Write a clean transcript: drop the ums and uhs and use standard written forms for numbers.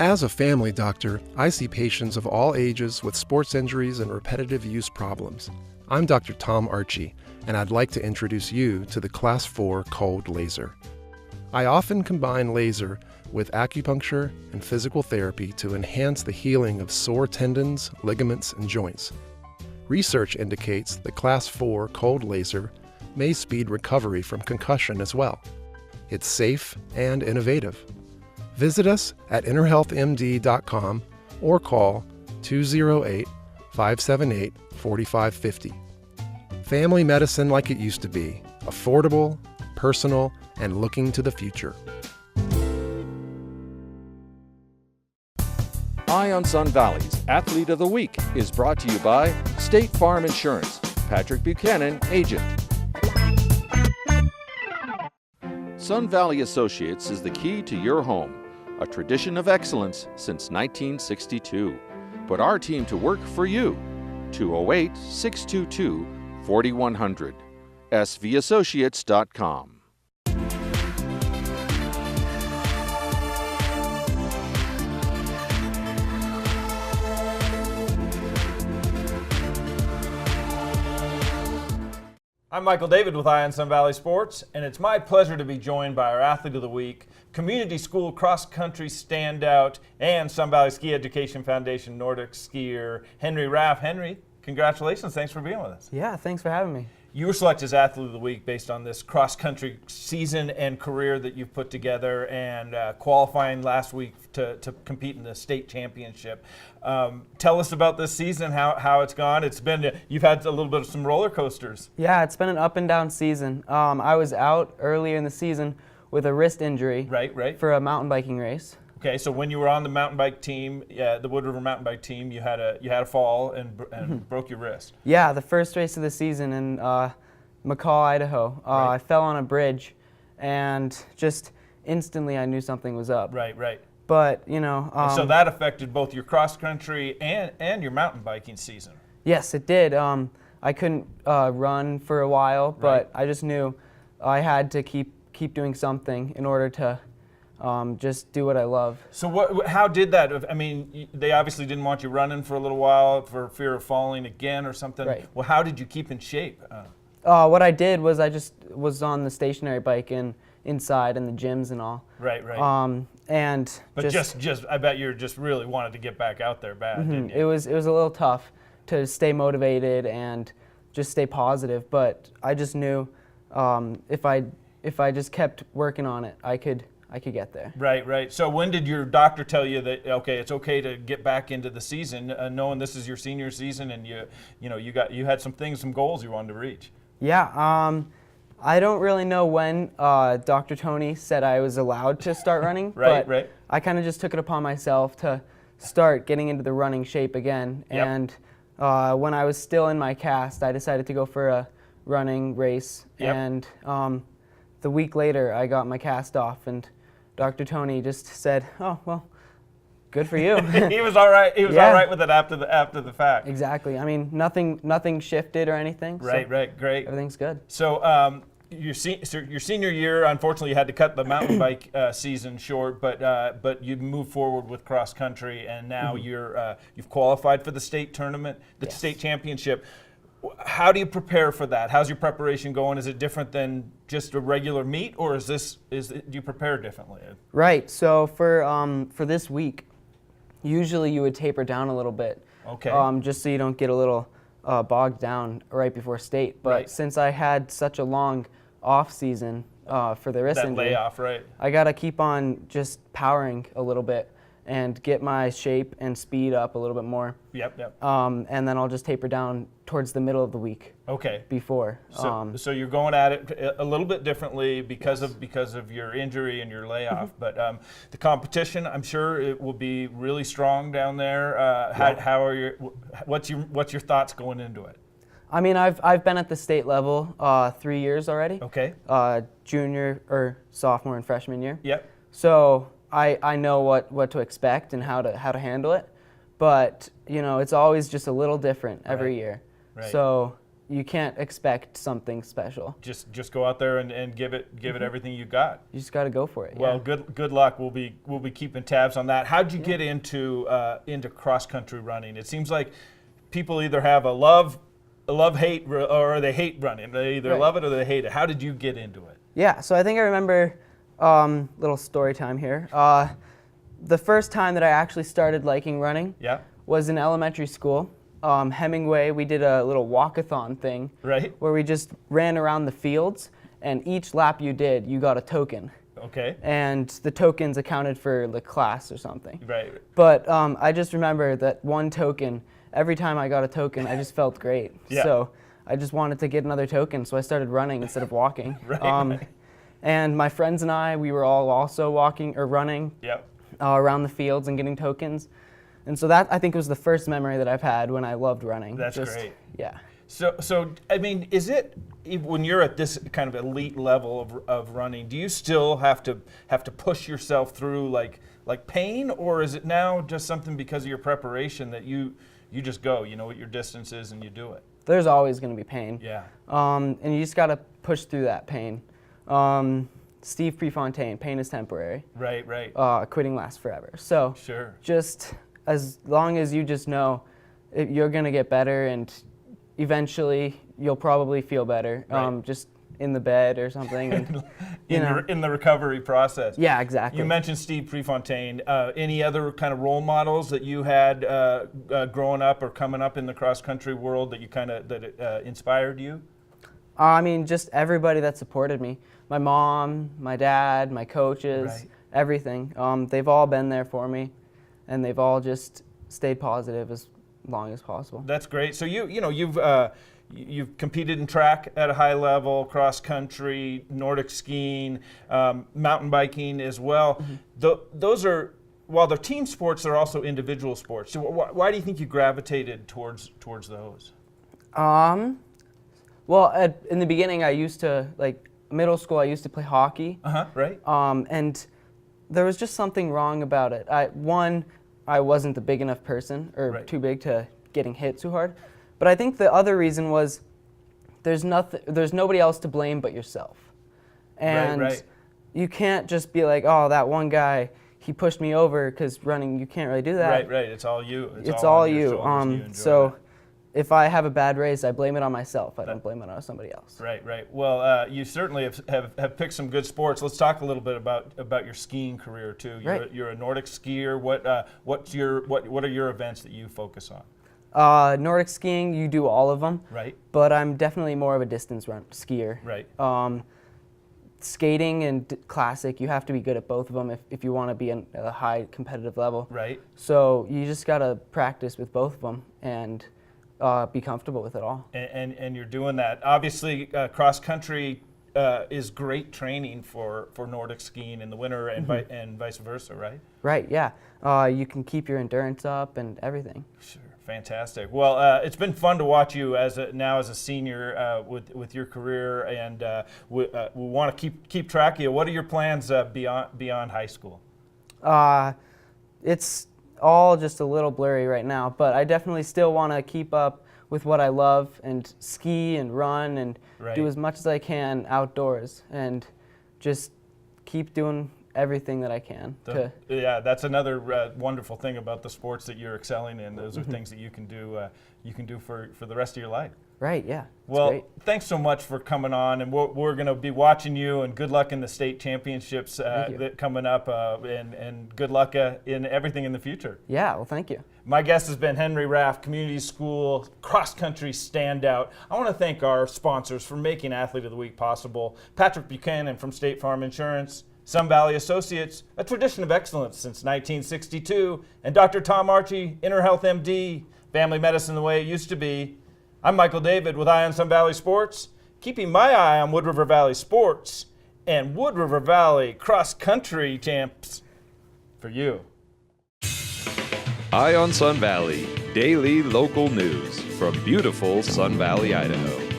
As a family doctor, I see patients of all ages with sports injuries and repetitive use problems. I'm Dr. Tom Archie, and I'd like to introduce you to the Class 4 cold laser. I often combine laser with acupuncture and physical therapy to enhance the healing of sore tendons, ligaments, and joints. Research indicates the Class 4 cold laser may speed recovery from concussion as well. It's safe and innovative. Visit us at innerhealthmd.com or call 208-578-4550. Family medicine like it used to be, affordable, personal, and looking to the future. Eye on Sun Valley's Athlete of the Week is brought to you by State Farm Insurance. Patrick Buchanan, agent. Sun Valley Associates is the key to your home, a tradition of excellence since 1962. Put our team to work for you. 208-622-4100. svassociates.com. I'm Michael David with Eye on Sun Valley Sports, and it's my pleasure to be joined by our Athlete of the Week, Community School Cross Country Standout, and Sun Valley Ski Education Foundation Nordic Skier, Henry Raff. Henry, congratulations. Thanks for being with us. Yeah, thanks for having me. You were selected as Athlete of the Week based on this cross-country season and career that you've put together, and qualifying last week to compete in the state championship. Tell us about this season, how it's gone. You've had a little bit of some roller coasters. Yeah, it's been an up and down season. I was out earlier in the season with a wrist injury Right. for a mountain biking race. Okay, so when you were on the mountain bike team, the Wood River mountain bike team, you had a fall and broke your wrist. Yeah, the first race of the season in McCall, Idaho. Right. I fell on a bridge, and just instantly I knew something was up. Right. But you know, And so that affected both your cross country and your mountain biking season. yes, it did. I couldn't run for a while, but I just knew I had to keep doing something in order to just do what I love. So how did that? I mean, they obviously didn't want you running for a little while for fear of falling again or something. Right. Well, how did you keep in shape? What I did was I just was on the stationary bike and inside in the gyms and all. Right. But just I bet you just really wanted to get back out there bad, didn't you? It was a little tough to stay motivated and just stay positive, but I just knew if I just kept working on it, I could get there. Right. So when did your doctor tell you that it's okay to get back into the season, knowing this is your senior season and you had some goals you wanted to reach? Yeah, I don't really know when Dr. Tony said I was allowed to start running, Right. I kind of just took it upon myself to start getting into the running shape again. Yep. And when I was still in my cast, I decided to go for a running race. Yep. And the week later, I got my cast off, and Dr. Tony just said, "Oh, well, good for you." He was all right. He was all right with it after the fact. Exactly. I mean, nothing shifted or anything. Right. Great. Everything's good. So your senior year, unfortunately, you had to cut the mountain bike season short, but you moved forward with cross country, and now you've qualified for the state tournament, the state championship. How do you prepare for that? How's your preparation going? Is it different than just a regular meet, or do you prepare differently? Right. So for this week, usually you would taper down a little bit. Okay. Just so you don't get a little bogged down right before state. But since I had such a long off season for the wrist injury, layoff, right? I got to keep on just powering a little bit and get my shape and speed up a little bit more. Yep. And then I'll just taper down towards the middle of the week. Okay. Before. So you're going at it a little bit differently because of your injury and your layoff. But the competition, I'm sure it will be really strong down there. What's your thoughts going into it? I mean, I've been at the state level 3 years already. Okay. Junior or sophomore and freshman year. Yep. So I know what to expect and how to handle it, but it's always just a little different every year. Right. So you can't expect something special. Just go out there and give it everything you got. You just got to go for it. Well, yeah. good luck. We'll be keeping tabs on that. How'd you get into cross country running? It seems like people either have a love hate, or they hate running. They either love it or they hate it. How did you get into it? Yeah, so I think I remember, little story time here. The first time that I actually started liking running was in elementary school. Hemingway, we did a little walkathon thing where we just ran around the fields, and each lap you did, you got a token. Okay. And the tokens accounted for the class or something. Right. But I just remember that one token, every time I got a token, I just felt great. Yeah. So I just wanted to get another token, so I started running instead of walking. Right. And my friends and I, we were all also walking or running around the fields and getting tokens. And so that, I think, was the first memory that I've had when I loved running. That's great. Yeah. So I mean, is it, when you're at this kind of elite level of running, do you still have to push yourself through like pain, or is it now just something because of your preparation that you just go, you know what your distance is and you do it? There's always going to be pain. Yeah. And you just got to push through that pain. Steve Prefontaine, pain is temporary. Right. Quitting lasts forever. So sure. Just as long as you just know you're going to get better, and eventually you'll probably feel better, just in the bed or something. And, in the recovery process. Yeah, exactly. You mentioned Steve Prefontaine. Any other kind of role models that you had growing up or coming up in the cross-country world that you inspired you? I mean, just everybody that supported me. My mom, my dad, my coaches, everything. They've all been there for me, and they've all just stayed positive as long as possible. That's great. So you've competed in track at a high level, cross country, Nordic skiing, mountain biking as well. Mm-hmm. Those are, while they're team sports, they're also individual sports. So why do you think you gravitated towards those? Well, in the beginning, I used to, middle school, I used to play hockey. Right. And there was just something wrong about it. I wasn't a big enough person, or too big to getting hit too hard. But I think the other reason was there's nobody else to blame but yourself. And you can't just be like, oh, that one guy, he pushed me over, because running, you can't really do that. Right. It's all you. It's all you. So if I have a bad race, I blame it on myself. I don't blame it on somebody else. Right. Well, you certainly have picked some good sports. Let's talk a little bit about your skiing career too. You're a Nordic skier. What are your events that you focus on? Nordic skiing, you do all of them. Right. But I'm definitely more of a distance skier. Right. Skating and classic, you have to be good at both of them if you want to be at a high competitive level. Right. So you just got to practice with both of them and be comfortable with it all. And you're doing that. Obviously, cross country is great training for Nordic skiing in the winter, and and vice versa, right? Right. Yeah. You can keep your endurance up and everything. Sure. Fantastic. Well, it's been fun to watch you as a senior with your career, and we want to keep track of you. What are your plans beyond high school? It's all just a little blurry right now, but I definitely still want to keep up with what I love and ski and run and do as much as I can outdoors, and just keep doing everything that I can. Yeah, that's another wonderful thing about the sports that you're excelling in. Those are things that you can do for the rest of your life. Right, yeah. Well, great. Thanks so much for coming on, and we're going to be watching you, and good luck in the state championships coming up, and good luck in everything in the future. Yeah, well, thank you. My guest has been Henry Raff, community school cross-country standout. I want to thank our sponsors for making Athlete of the Week possible: Patrick Buchanan from State Farm Insurance, Sun Valley Associates, a tradition of excellence since 1962, and Dr. Tom Archie, Inner Health MD, family medicine the way it used to be. I'm Michael David with Eye on Sun Valley Sports, keeping my eye on Wood River Valley sports and Wood River Valley cross-country champs for you. Eye on Sun Valley, daily local news from beautiful Sun Valley, Idaho.